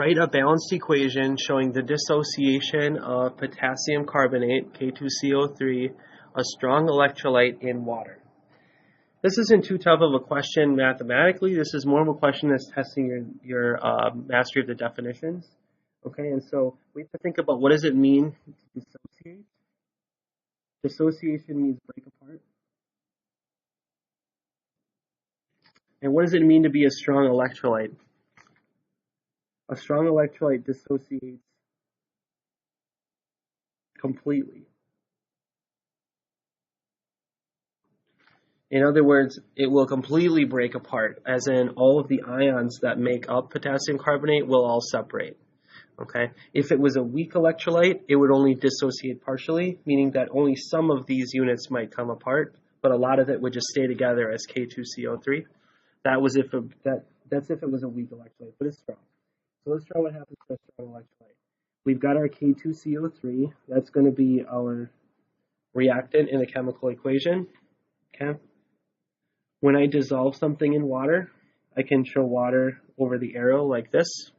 Write a balanced equation showing the dissociation of potassium carbonate, K2CO3, a strong electrolyte, in water. This isn't too tough of a question mathematically. This is more of a question that's testing your mastery of the definitions. Okay, and so we have to think about, what does it mean to dissociate? Dissociation means break apart. And what does it mean to be a strong electrolyte? A strong electrolyte dissociates completely. In other words, it will completely break apart, as in all of the ions that make up potassium carbonate will all separate. Okay? If it was a weak electrolyte, it would only dissociate partially, meaning that only some of these units might come apart, but a lot of it would just stay together as K2CO3. That's if it was a weak electrolyte, but it's strong. So let's try what happens to a strong electrolyte. We've got our K2CO3. That's going to be our reactant in the chemical equation. Okay? When I dissolve something in water, I can show water over the arrow like this.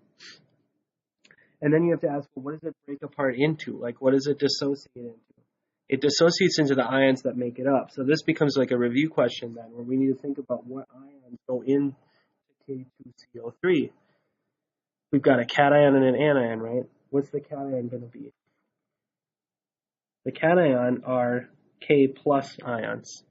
And then you have to ask, well, what does it break apart into? Like, what does it dissociate into? It dissociates into the ions that make it up. So this becomes like a review question then, where we need to think about what ions go into K2CO3. We've got a cation and an anion, right? What's the cation going to be? The cation are K plus ions,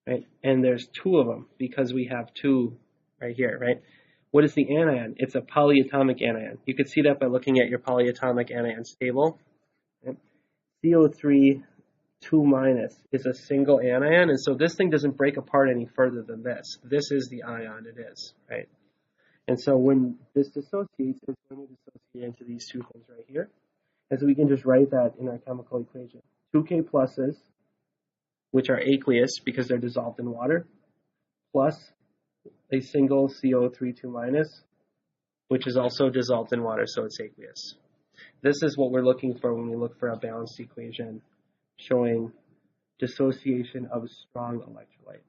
right? And there's two of them because we have two right here, right? What is the anion? It's a polyatomic anion. You can see that by looking at your polyatomic anions table. Right? CO3 2- is a single anion, and so this thing doesn't break apart any further than this. This is the ion it is, right? And so when this dissociates, it's going to dissociate into these two things right here. And so we can just write that in our chemical equation. 2K pluses, which are aqueous because they're dissolved in water, plus a single CO3 2-, which is also dissolved in water, so it's aqueous. This is what we're looking for when we look for a balanced equation showing dissociation of a strong electrolyte.